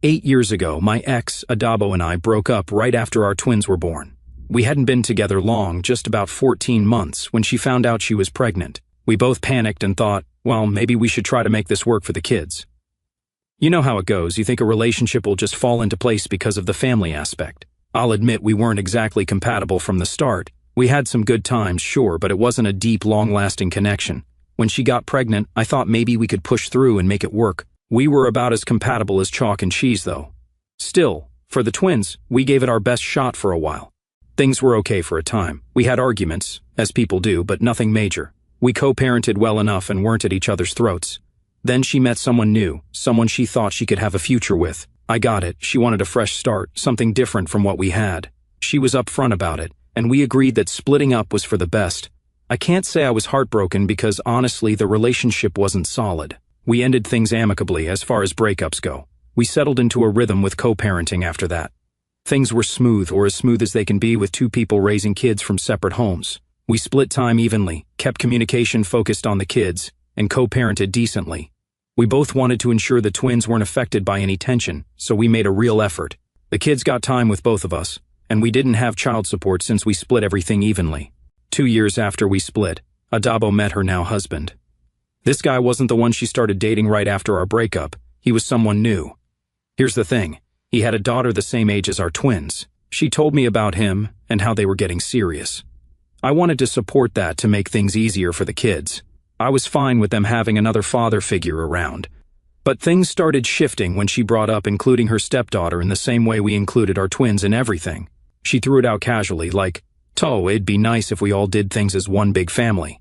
8 years ago, my ex, Adabo, and I broke up right after our twins were born. We hadn't been together long, just about 14 months, when she found out she was pregnant. We both panicked and thought, well, maybe we should try to make this work for the kids. You know how it goes, you think a relationship will just fall into place because of the family aspect. I'll admit we weren't exactly compatible from the start. We had some good times, sure, but it wasn't a deep, long-lasting connection. When she got pregnant, I thought maybe we could push through and make it work. We were about as compatible as chalk and cheese, though. Still, for the twins, we gave it our best shot for a while. Things were okay for a time. We had arguments, as people do, but nothing major. We co-parented well enough and weren't at each other's throats. Then she met someone new, someone she thought she could have a future with. I got it, she wanted a fresh start, something different from what we had. She was upfront about it, and we agreed that splitting up was for the best. I can't say I was heartbroken because honestly the relationship wasn't solid. We ended things amicably as far as breakups go. We settled into a rhythm with co-parenting after that. Things were smooth, or as smooth as they can be with two people raising kids from separate homes. We split time evenly, kept communication focused on the kids, and co-parented decently. We both wanted to ensure the twins weren't affected by any tension, so we made a real effort. The kids got time with both of us, and we didn't have child support since we split everything evenly. 2 years after we split, Adabo met her now husband. This guy wasn't the one she started dating right after our breakup. He was someone new. Here's the thing. He had a daughter the same age as our twins. She told me about him and how they were getting serious. I wanted to support that to make things easier for the kids. I was fine with them having another father figure around. But things started shifting when she brought up including her stepdaughter in the same way we included our twins in everything. She threw it out casually, like, it'd be nice if we all did things as one big family.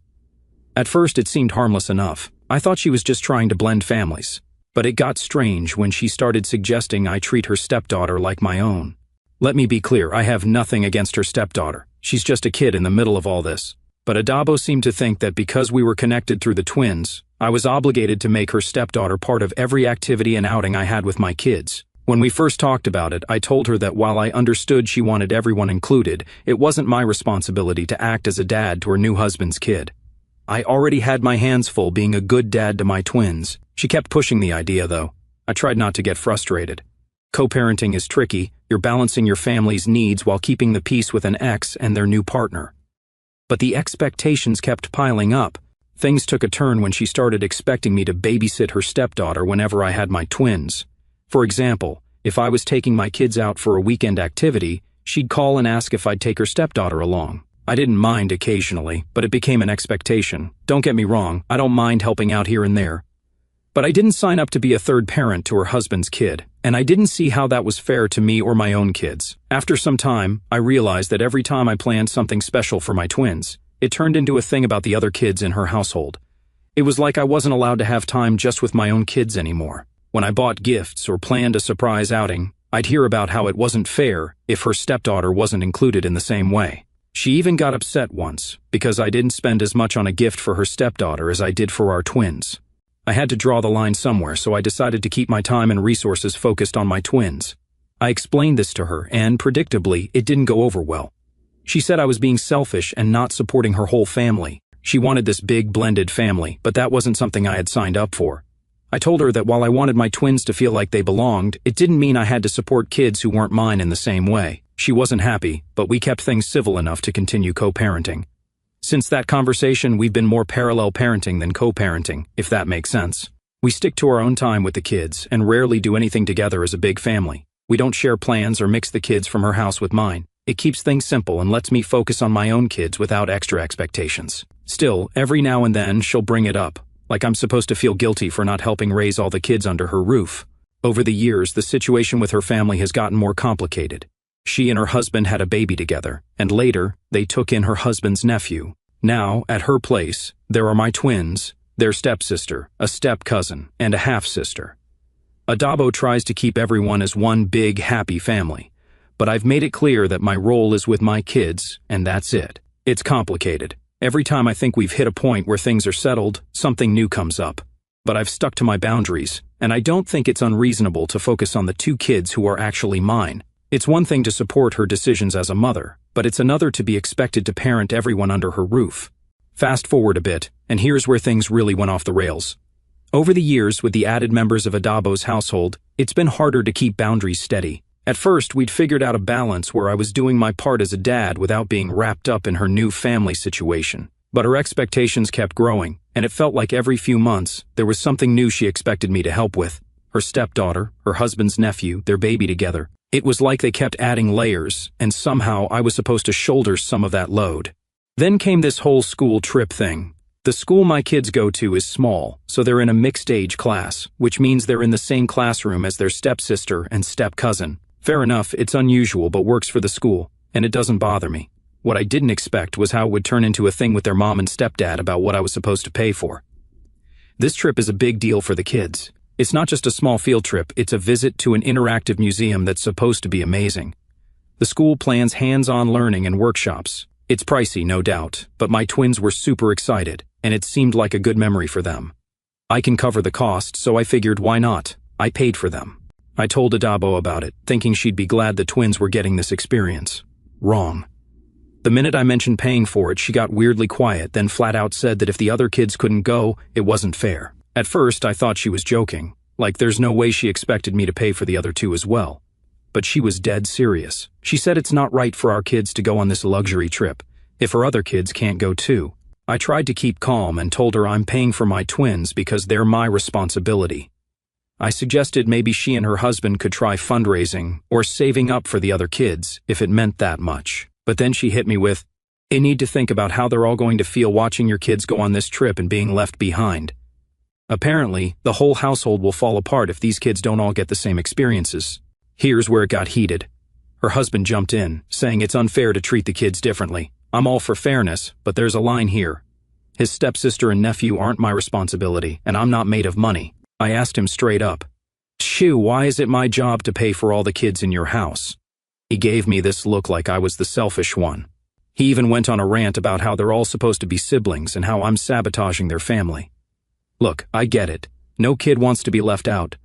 At first it seemed harmless enough. I thought she was just trying to blend families. But it got strange when she started suggesting I treat her stepdaughter like my own. Let me be clear, I have nothing against her stepdaughter. She's just a kid in the middle of all this. But Adabo seemed to think that because we were connected through the twins, I was obligated to make her stepdaughter part of every activity and outing I had with my kids. When we first talked about it, I told her that while I understood she wanted everyone included, it wasn't my responsibility to act as a dad to her new husband's kid. I already had my hands full being a good dad to my twins. She kept pushing the idea, though. I tried not to get frustrated. Co-parenting is tricky. You're balancing your family's needs while keeping the peace with an ex and their new partner. But the expectations kept piling up. Things took a turn when she started expecting me to babysit her stepdaughter whenever I had my twins. For example, if I was taking my kids out for a weekend activity, she'd call and ask if I'd take her stepdaughter along. I didn't mind occasionally, but it became an expectation. Don't get me wrong, I don't mind helping out here and there. But I didn't sign up to be a third parent to her husband's kid, and I didn't see how that was fair to me or my own kids. After some time, I realized that every time I planned something special for my twins, it turned into a thing about the other kids in her household. It was like I wasn't allowed to have time just with my own kids anymore. When I bought gifts or planned a surprise outing, I'd hear about how it wasn't fair if her stepdaughter wasn't included in the same way. She even got upset once because I didn't spend as much on a gift for her stepdaughter as I did for our twins. I had to draw the line somewhere, so I decided to keep my time and resources focused on my twins. I explained this to her, and predictably, it didn't go over well. She said I was being selfish and not supporting her whole family. She wanted this big, blended family, but that wasn't something I had signed up for. I told her that while I wanted my twins to feel like they belonged, it didn't mean I had to support kids who weren't mine in the same way. She wasn't happy, but we kept things civil enough to continue co-parenting. Since that conversation, we've been more parallel parenting than co-parenting, if that makes sense. We stick to our own time with the kids and rarely do anything together as a big family. We don't share plans or mix the kids from her house with mine. It keeps things simple and lets me focus on my own kids without extra expectations. Still, every now and then she'll bring it up, like I'm supposed to feel guilty for not helping raise all the kids under her roof. Over the years, the situation with her family has gotten more complicated. She and her husband had a baby together, and later, they took in her husband's nephew. Now, at her place, there are my twins, their stepsister, a step-cousin, and a half-sister. Adabo tries to keep everyone as one big, happy family, but I've made it clear that my role is with my kids, and that's it. It's complicated. Every time I think we've hit a point where things are settled, something new comes up. But I've stuck to my boundaries, and I don't think it's unreasonable to focus on the two kids who are actually mine. It's one thing to support her decisions as a mother, but it's another to be expected to parent everyone under her roof. Fast forward a bit, and here's where things really went off the rails. Over the years, with the added members of Adabo's household, it's been harder to keep boundaries steady. At first, we'd figured out a balance where I was doing my part as a dad without being wrapped up in her new family situation. But her expectations kept growing, and it felt like every few months, there was something new she expected me to help with. Her stepdaughter, her husband's nephew, their baby together. It was like they kept adding layers, and somehow I was supposed to shoulder some of that load. Then came this whole school trip thing. The school my kids go to is small, so they're in a mixed-age class, which means they're in the same classroom as their stepsister and step-cousin. Fair enough, it's unusual but works for the school, and it doesn't bother me. What I didn't expect was how it would turn into a thing with their mom and stepdad about what I was supposed to pay for. This trip is a big deal for the kids. It's not just a small field trip, it's a visit to an interactive museum that's supposed to be amazing. The school plans hands-on learning and workshops. It's pricey, no doubt, but my twins were super excited, and it seemed like a good memory for them. I can cover the cost, so I figured why not? I paid for them. I told Adabo about it, thinking she'd be glad the twins were getting this experience. Wrong. The minute I mentioned paying for it, she got weirdly quiet, then flat out said that if the other kids couldn't go, it wasn't fair. At first, I thought she was joking, like there's no way she expected me to pay for the other two as well. But she was dead serious. She said it's not right for our kids to go on this luxury trip, if her other kids can't go too. I tried to keep calm and told her I'm paying for my twins because they're my responsibility. I suggested maybe she and her husband could try fundraising or saving up for the other kids if it meant that much. But then she hit me with, "You need to think about how they're all going to feel watching your kids go on this trip and being left behind. Apparently, the whole household will fall apart if these kids don't all get the same experiences." Here's where it got heated. Her husband jumped in, saying it's unfair to treat the kids differently. I'm all for fairness, but there's a line here. His stepsister and nephew aren't my responsibility, and I'm not made of money. I asked him straight up, "Shoo, why is it my job to pay for all the kids in your house?" He gave me this look like I was the selfish one. He even went on a rant about how they're all supposed to be siblings and how I'm sabotaging their family. Look, I get it. No kid wants to be left out.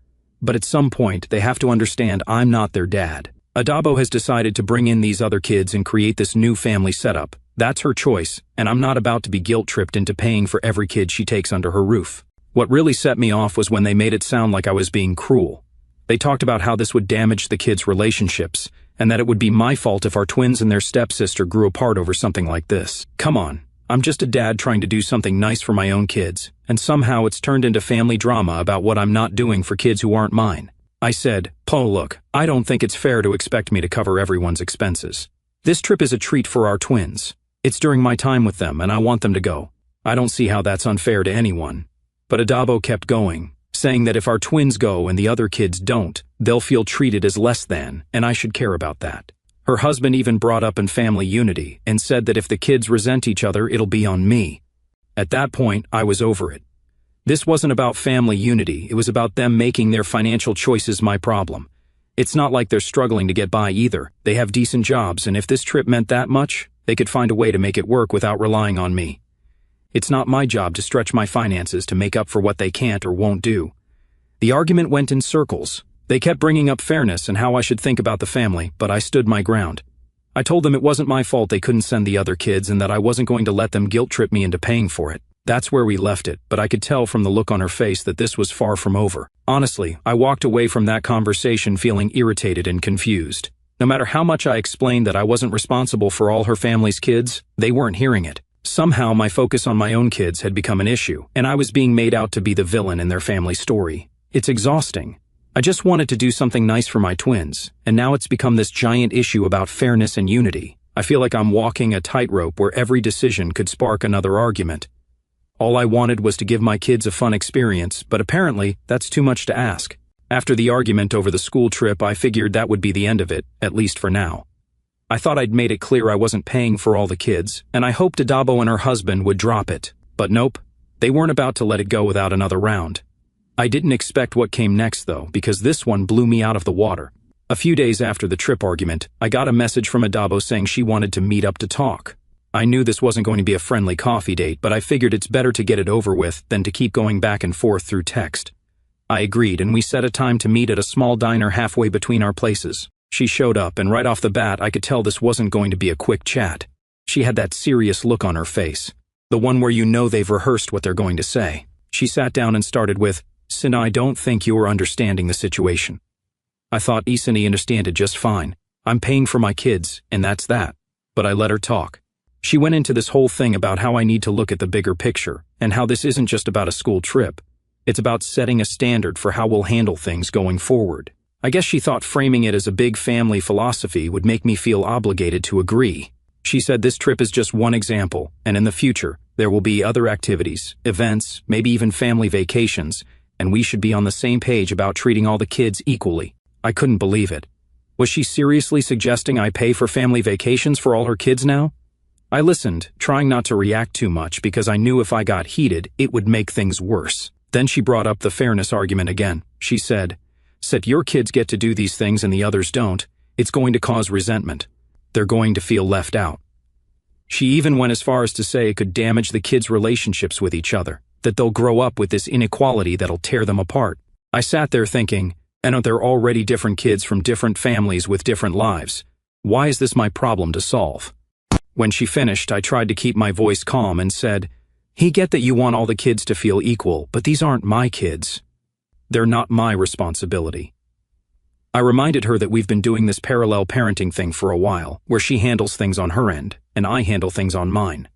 But at some point, they have to understand I'm not their dad. Adabo has decided to bring in these other kids and create this new family setup. That's her choice, and I'm not about to be guilt-tripped into paying for every kid she takes under her roof. What really set me off was when they made it sound like I was being cruel. They talked about how this would damage the kids' relationships, and that it would be my fault if our twins and their stepsister grew apart over something like this. Come on. I'm just a dad trying to do something nice for my own kids, and somehow it's turned into family drama about what I'm not doing for kids who aren't mine. I said, look, I don't think it's fair to expect me to cover everyone's expenses. This trip is a treat for our twins. It's during my time with them, and I want them to go. I don't see how that's unfair to anyone." But Adabo kept going, saying that if our twins go and the other kids don't, they'll feel treated as less than, and I should care about that. Her husband even brought up in family unity and said that if the kids resent each other, it'll be on me. At that point, I was over it. This wasn't about family unity, it was about them making their financial choices my problem. It's not like they're struggling to get by either. They have decent jobs, and if this trip meant that much, they could find a way to make it work without relying on me. It's not my job to stretch my finances to make up for what they can't or won't do. The argument went in circles. They kept bringing up fairness and how I should think about the family, but I stood my ground. I told them it wasn't my fault they couldn't send the other kids and that I wasn't going to let them guilt-trip me into paying for it. That's where we left it, but I could tell from the look on her face that this was far from over. Honestly, I walked away from that conversation feeling irritated and confused. No matter how much I explained that I wasn't responsible for all her family's kids, they weren't hearing it. Somehow my focus on my own kids had become an issue, and I was being made out to be the villain in their family story. It's exhausting. I just wanted to do something nice for my twins, and now it's become this giant issue about fairness and unity. I feel like I'm walking a tightrope where every decision could spark another argument. All I wanted was to give my kids a fun experience, but apparently that's too much to ask. After the argument over the school trip, I figured that would be the end of it, at least for now. I thought I'd made it clear I wasn't paying for all the kids, and I hoped Adabo and her husband would drop it. But nope, they weren't about to let it go without another round. I didn't expect what came next though, because this one blew me out of the water. A few days after the trip argument, I got a message from Adabo saying she wanted to meet up to talk. I knew this wasn't going to be a friendly coffee date, but I figured it's better to get it over with than to keep going back and forth through text. I agreed, and we set a time to meet at a small diner halfway between our places. She showed up, and right off the bat, I could tell this wasn't going to be a quick chat. She had that serious look on her face, the one where you know they've rehearsed what they're going to say. She sat down and started with, Sin, I don't think you are understanding the situation. I thought Isani understand it just fine. I'm paying for my kids, and that's that. But I let her talk. She went into this whole thing about how I need to look at the bigger picture, and how this isn't just about a school trip. It's about setting a standard for how we'll handle things going forward. I guess she thought framing it as a big family philosophy would make me feel obligated to agree. She said this trip is just one example, and in the future, there will be other activities, events, maybe even family vacations, and we should be on the same page about treating all the kids equally. I couldn't believe it. Was she seriously suggesting I pay for family vacations for all her kids now? I listened, trying not to react too much because I knew if I got heated, it would make things worse. Then she brought up the fairness argument again. She said, your kids get to do these things and the others don't, it's going to cause resentment. They're going to feel left out. She even went as far as to say it could damage the kids' relationships with each other, that they'll grow up with this inequality that'll tear them apart. I sat there thinking, and aren't there already different kids from different families with different lives? Why is this my problem to solve? When she finished, I tried to keep my voice calm and said, I get that you want all the kids to feel equal, but these aren't my kids. They're not my responsibility. I reminded her that we've been doing this parallel parenting thing for a while, where she handles things on her end, and I handle things on mine.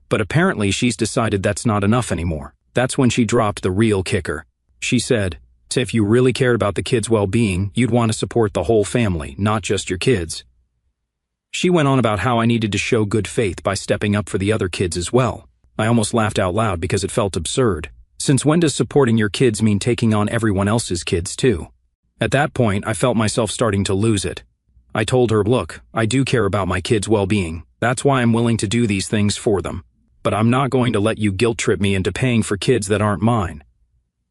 But apparently she's decided that's not enough anymore. That's when she dropped the real kicker. She said, if you really cared about the kids' well-being, you'd want to support the whole family, not just your kids. She went on about how I needed to show good faith by stepping up for the other kids as well. I almost laughed out loud because it felt absurd. Since when does supporting your kids mean taking on everyone else's kids too? At that point, I felt myself starting to lose it. I told her, look, I do care about my kids' well-being. That's why I'm willing to do these things for them. But I'm not going to let you guilt-trip me into paying for kids that aren't mine.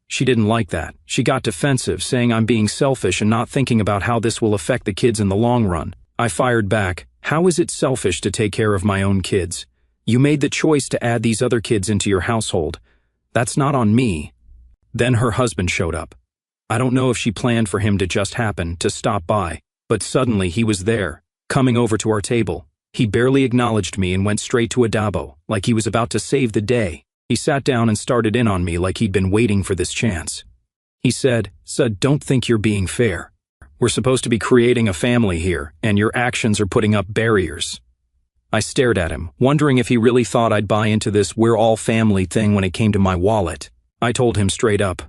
She didn't like that. She got defensive, saying I'm being selfish and not thinking about how this will affect the kids in the long run. I fired back, how is it selfish to take care of my own kids? You made the choice to add these other kids into your household. That's not on me. Then her husband showed up. I don't know if she planned for him to just happen to stop by, but suddenly he was there, coming over to our table. He barely acknowledged me and went straight to Adabo, like he was about to save the day. He sat down and started in on me like he'd been waiting for this chance. He said, don't think you're being fair. We're supposed to be creating a family here, and your actions are putting up barriers. I stared at him, wondering if he really thought I'd buy into this we're all family thing when it came to my wallet. I told him straight up,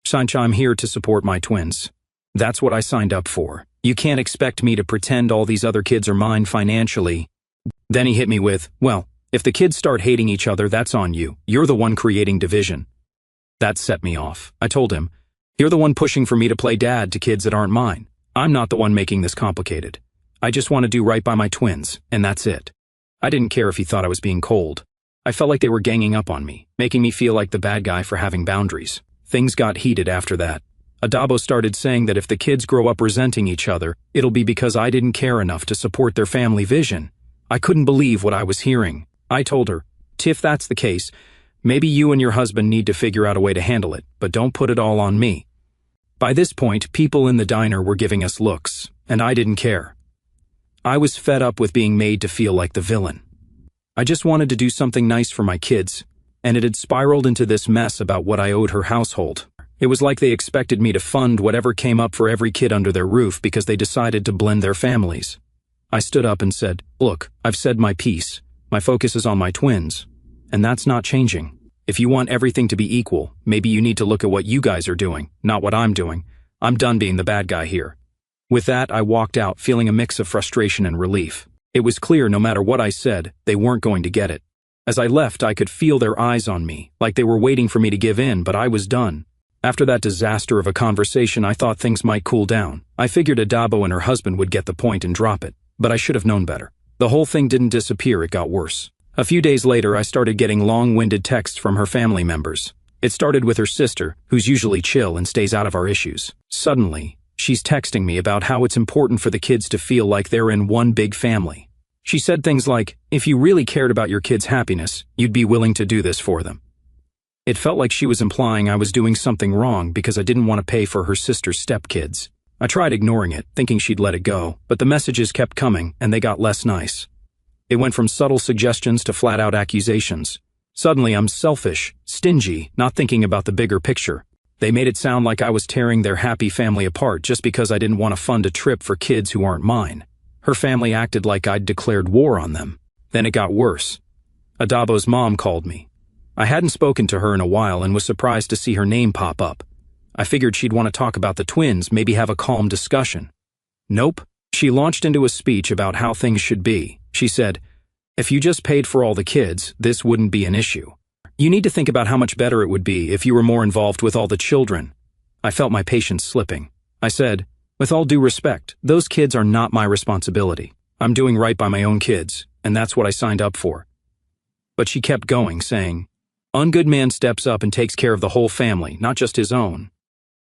Sancha, I'm here to support my twins. That's what I signed up for. You can't expect me to pretend all these other kids are mine financially. Then he hit me with, well, if the kids start hating each other, that's on you. You're the one creating division. That set me off. I told him, you're the one pushing for me to play dad to kids that aren't mine. I'm not the one making this complicated. I just want to do right by my twins, and that's it. I didn't care if he thought I was being cold. I felt like they were ganging up on me, making me feel like the bad guy for having boundaries. Things got heated after that. Adabo started saying that if the kids grow up resenting each other, it'll be because I didn't care enough to support their family vision. I couldn't believe what I was hearing. I told her, if that's the case, maybe you and your husband need to figure out a way to handle it, but don't put it all on me. By this point, people in the diner were giving us looks, and I didn't care. I was fed up with being made to feel like the villain. I just wanted to do something nice for my kids, and it had spiraled into this mess about what I owed her household. It was like they expected me to fund whatever came up for every kid under their roof because they decided to blend their families. I stood up and said, look, I've said my piece. My focus is on my twins, and that's not changing. If you want everything to be equal, maybe you need to look at what you guys are doing, not what I'm doing. I'm done being the bad guy here. With that, I walked out feeling a mix of frustration and relief. It was clear no matter what I said, they weren't going to get it. As I left, I could feel their eyes on me, like they were waiting for me to give in, but I was done. After that disaster of a conversation, I thought things might cool down. I figured Adabo and her husband would get the point and drop it, but I should have known better. The whole thing didn't disappear, it got worse. A few days later, I started getting long-winded texts from her family members. It started with her sister, who's usually chill and stays out of our issues. Suddenly, she's texting me about how it's important for the kids to feel like they're in one big family. She said things like, if you really cared about your kids' happiness, you'd be willing to do this for them. It felt like she was implying I was doing something wrong because I didn't want to pay for her sister's stepkids. I tried ignoring it, thinking she'd let it go, but the messages kept coming, and they got less nice. It went from subtle suggestions to flat-out accusations. Suddenly, I'm selfish, stingy, not thinking about the bigger picture. They made it sound like I was tearing their happy family apart just because I didn't want to fund a trip for kids who aren't mine. Her family acted like I'd declared war on them. Then it got worse. Adabo's mom called me. I hadn't spoken to her in a while and was surprised to see her name pop up. I figured she'd want to talk about the twins, maybe have a calm discussion. Nope. She launched into a speech about how things should be. She said, "If you just paid for all the kids, this wouldn't be an issue. You need to think about how much better it would be if you were more involved with all the children." I felt my patience slipping. I said, "With all due respect, those kids are not my responsibility. I'm doing right by my own kids, and that's what I signed up for." But she kept going, saying, "Ungood man steps up and takes care of the whole family, not just his own."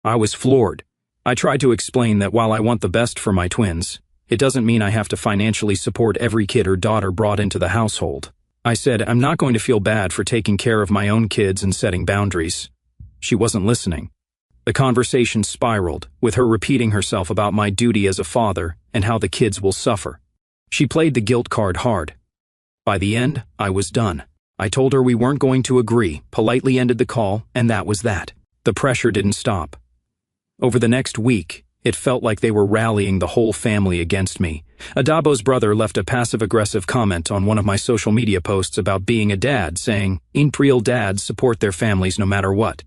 I was floored. I tried to explain that while I want the best for my twins, it doesn't mean I have to financially support every kid or daughter brought into the household. I said, "I'm not going to feel bad for taking care of my own kids and setting boundaries." She wasn't listening. The conversation spiraled, with her repeating herself about my duty as a father and how the kids will suffer. She played the guilt card hard. By the end, I was done. I told her we weren't going to agree, politely ended the call, and that was that. The pressure didn't stop. Over the next week, it felt like they were rallying the whole family against me. Adabo's brother left a passive-aggressive comment on one of my social media posts about being a dad, saying, "Real dads support their families no matter what."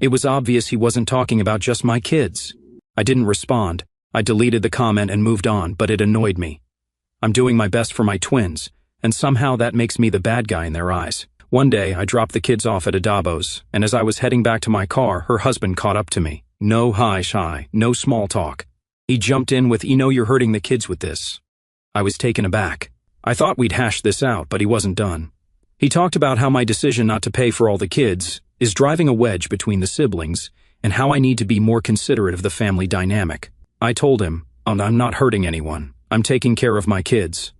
It was obvious he wasn't talking about just my kids. I didn't respond. I deleted the comment and moved on, but it annoyed me. I'm doing my best for my twins, and somehow that makes me the bad guy in their eyes. One day, I dropped the kids off at Adabo's, and as I was heading back to my car, her husband caught up to me. No hi, shy, no small talk. He jumped in with, "You know you're hurting the kids with this." I was taken aback. I thought we'd hash this out, but he wasn't done. He talked about how my decision not to pay for all the kids is driving a wedge between the siblings and how I need to be more considerate of the family dynamic. I told him, "I'm not hurting anyone. I'm taking care of my kids.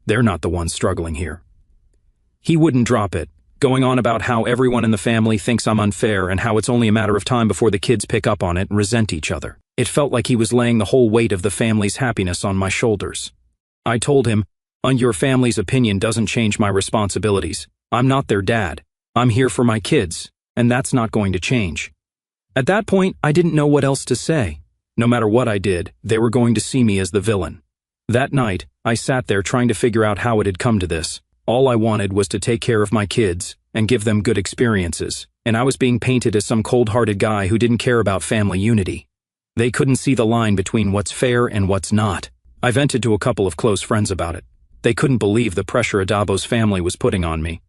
They're not the ones struggling here." He wouldn't drop it, going on about how everyone in the family thinks I'm unfair and how it's only a matter of time before the kids pick up on it and resent each other. It felt like he was laying the whole weight of the family's happiness on my shoulders. I told him, "Your family's opinion doesn't change my responsibilities. I'm not their dad. I'm here for my kids, and that's not going to change." At that point, I didn't know what else to say. No matter what I did, they were going to see me as the villain. That night, I sat there trying to figure out how it had come to this. All I wanted was to take care of my kids and give them good experiences, and I was being painted as some cold-hearted guy who didn't care about family unity. They couldn't see the line between what's fair and what's not. I vented to a couple of close friends about it. They couldn't believe the pressure Adabo's family was putting on me.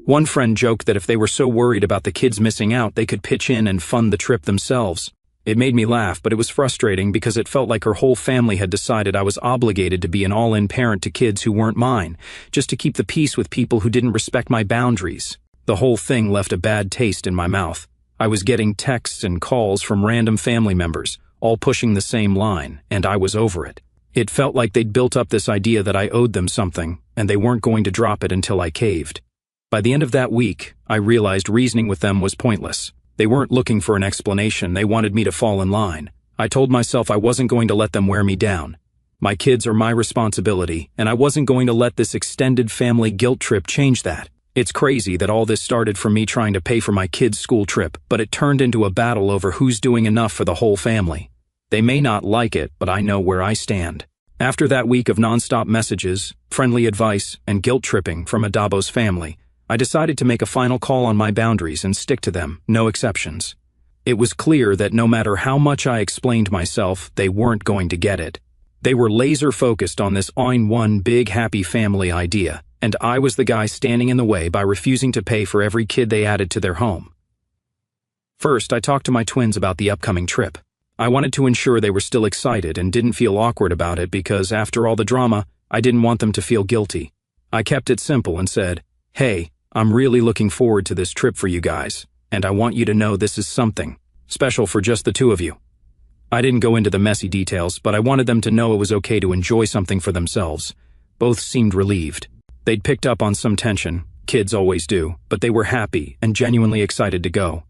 One friend joked that if they were so worried about the kids missing out, they could pitch in and fund the trip themselves. It made me laugh, but it was frustrating because it felt like her whole family had decided I was obligated to be an all-in parent to kids who weren't mine, just to keep the peace with people who didn't respect my boundaries. The whole thing left a bad taste in my mouth. I was getting texts and calls from random family members, all pushing the same line, and I was over it. It felt like they'd built up this idea that I owed them something, and they weren't going to drop it until I caved. By the end of that week, I realized reasoning with them was pointless. They weren't looking for an explanation, they wanted me to fall in line. I told myself I wasn't going to let them wear me down. My kids are my responsibility, and I wasn't going to let this extended family guilt trip change that. It's crazy that all this started from me trying to pay for my kids' school trip, but it turned into a battle over who's doing enough for the whole family. They may not like it, but I know where I stand. After that week of nonstop messages, friendly advice, and guilt tripping from Adabo's family, I decided to make a final call on my boundaries and stick to them, no exceptions. It was clear that no matter how much I explained myself, they weren't going to get it. They were laser-focused on this one big happy family idea, and I was the guy standing in the way by refusing to pay for every kid they added to their home. First, I talked to my twins about the upcoming trip. I wanted to ensure they were still excited and didn't feel awkward about it because, after all the drama, I didn't want them to feel guilty. I kept it simple and said, "Hey, I'm really looking forward to this trip for you guys, and I want you to know this is something special for just the two of you." I didn't go into the messy details, but I wanted them to know it was okay to enjoy something for themselves. Both seemed relieved. They'd picked up on some tension, kids always do, but they were happy and genuinely excited to go.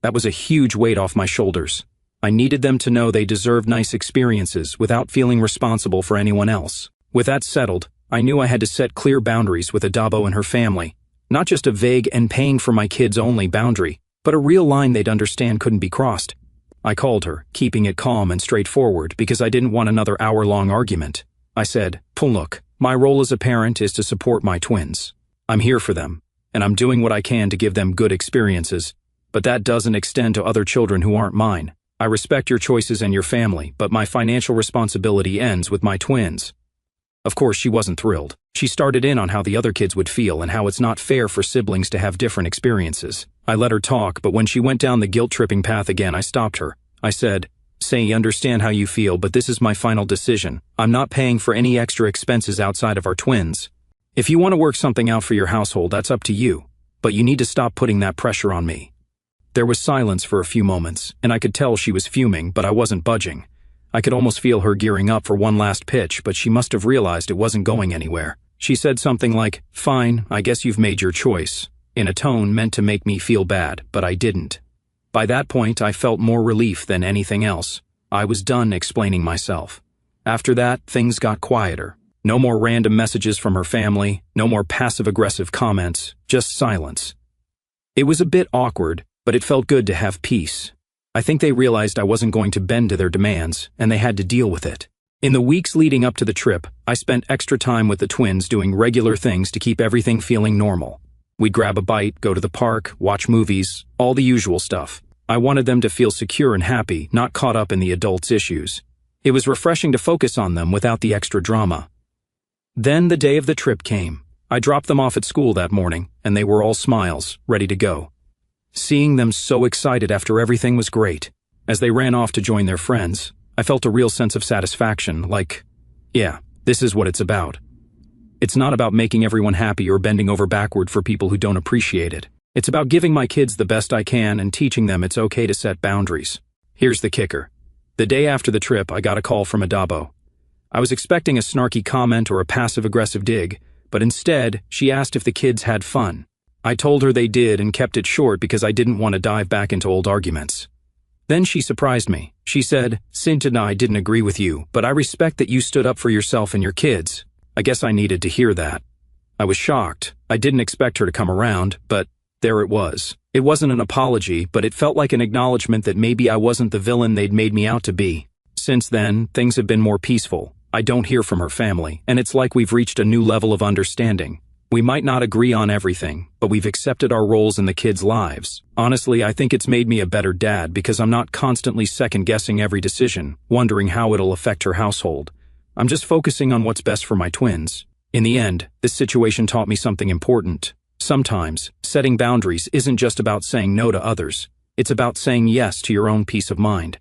That was a huge weight off my shoulders. I needed them to know they deserved nice experiences without feeling responsible for anyone else. With that settled, I knew I had to set clear boundaries with Adabo and her family. Not just a vague and paying for my kids only boundary, but a real line they'd understand couldn't be crossed. I called her, keeping it calm and straightforward because I didn't want another hour-long argument. I said, "Look, my role as a parent is to support my twins. I'm here for them, and I'm doing what I can to give them good experiences, but that doesn't extend to other children who aren't mine. I respect your choices and your family, but my financial responsibility ends with my twins." Of course, she wasn't thrilled. She started in on how the other kids would feel and how it's not fair for siblings to have different experiences. I let her talk, but when she went down the guilt-tripping path again, I stopped her. I said, "I understand how you feel, but this is my final decision. I'm not paying for any extra expenses outside of our twins. If you want to work something out for your household, that's up to you, but you need to stop putting that pressure on me." There was silence for a few moments, and I could tell she was fuming, but I wasn't budging. I could almost feel her gearing up for one last pitch, but she must have realized it wasn't going anywhere. She said something like, "Fine, I guess you've made your choice," in a tone meant to make me feel bad, but I didn't. By that point, I felt more relief than anything else. I was done explaining myself. After that, things got quieter. No more random messages from her family, no more passive-aggressive comments, just silence. It was a bit awkward, but it felt good to have peace. I think they realized I wasn't going to bend to their demands, and they had to deal with it. In the weeks leading up to the trip, I spent extra time with the twins doing regular things to keep everything feeling normal. We'd grab a bite, go to the park, watch movies, all the usual stuff. I wanted them to feel secure and happy, not caught up in the adults' issues. It was refreshing to focus on them without the extra drama. Then the day of the trip came. I dropped them off at school that morning, and they were all smiles, ready to go. Seeing them so excited after everything was great. As they ran off to join their friends, I felt a real sense of satisfaction, like, yeah, this is what it's about. It's not about making everyone happy or bending over backward for people who don't appreciate it. It's about giving my kids the best I can and teaching them it's okay to set boundaries. Here's the kicker. The day after the trip, I got a call from Adabo. I was expecting a snarky comment or a passive-aggressive dig, but instead, she asked if the kids had fun. I told her they did and kept it short because I didn't want to dive back into old arguments. Then she surprised me. She said, "Sint and I didn't agree with you, but I respect that you stood up for yourself and your kids." I guess I needed to hear that. I was shocked. I didn't expect her to come around, but there it was. It wasn't an apology, but it felt like an acknowledgement that maybe I wasn't the villain they'd made me out to be. Since then, things have been more peaceful. I don't hear from her family, and it's like we've reached a new level of understanding. We might not agree on everything, but we've accepted our roles in the kids' lives. Honestly, I think it's made me a better dad because I'm not constantly second-guessing every decision, wondering how it'll affect her household. I'm just focusing on what's best for my twins. In the end, this situation taught me something important. Sometimes, setting boundaries isn't just about saying no to others. It's about saying yes to your own peace of mind.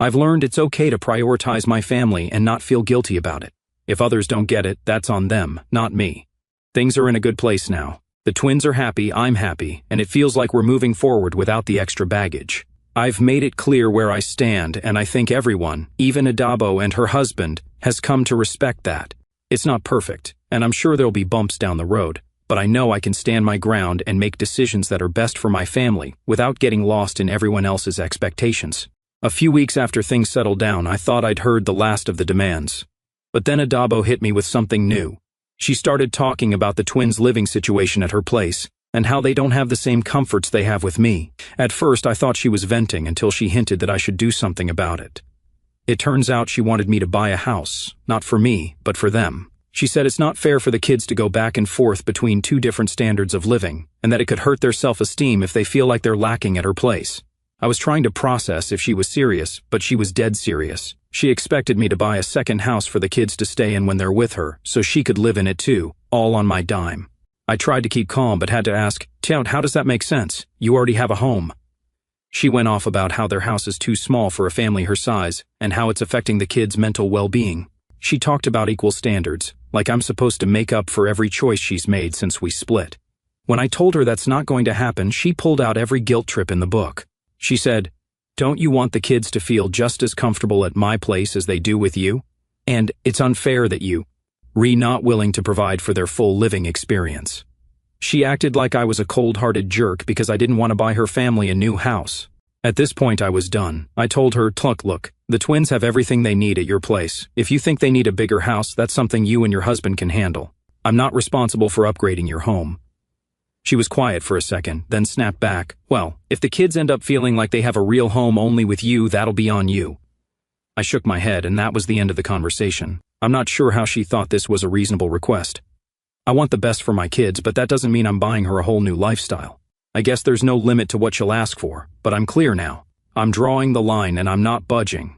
I've learned it's okay to prioritize my family and not feel guilty about it. If others don't get it, that's on them, not me. Things are in a good place now. The twins are happy, I'm happy, and it feels like we're moving forward without the extra baggage. I've made it clear where I stand, and I think everyone, even Adabo and her husband, has come to respect that. It's not perfect, and I'm sure there'll be bumps down the road, but I know I can stand my ground and make decisions that are best for my family without getting lost in everyone else's expectations. A few weeks after things settled down, I thought I'd heard the last of the demands. But then Adabo hit me with something new. She started talking about the twins' living situation at her place, and how they don't have the same comforts they have with me. At first, I thought she was venting until she hinted that I should do something about it. It turns out she wanted me to buy a house, not for me, but for them. She said it's not fair for the kids to go back and forth between two different standards of living, and that it could hurt their self-esteem if they feel like they're lacking at her place. I was trying to process if she was serious, but she was dead serious. She expected me to buy a second house for the kids to stay in when they're with her, so she could live in it too, all on my dime. I tried to keep calm but had to ask, "Tout, how does that make sense? You already have a home." She went off about how their house is too small for a family her size, and how it's affecting the kids' mental well-being. She talked about equal standards, like I'm supposed to make up for every choice she's made since we split. When I told her that's not going to happen, she pulled out every guilt trip in the book. She said, "Don't you want the kids to feel just as comfortable at my place as they do with you? And it's unfair that you not willing to provide for their full living experience." She acted like I was a cold-hearted jerk because I didn't want to buy her family a new house. At this point, I was done. I told her, Look, the twins have everything they need at your place. If you think they need a bigger house, that's something you and your husband can handle. I'm not responsible for upgrading your home." She was quiet for a second, then snapped back, "Well, if the kids end up feeling like they have a real home only with you, that'll be on you." I shook my head, and that was the end of the conversation. I'm not sure how she thought this was a reasonable request. I want the best for my kids, but that doesn't mean I'm buying her a whole new lifestyle. I guess there's no limit to what she'll ask for, but I'm clear now. I'm drawing the line and I'm not budging.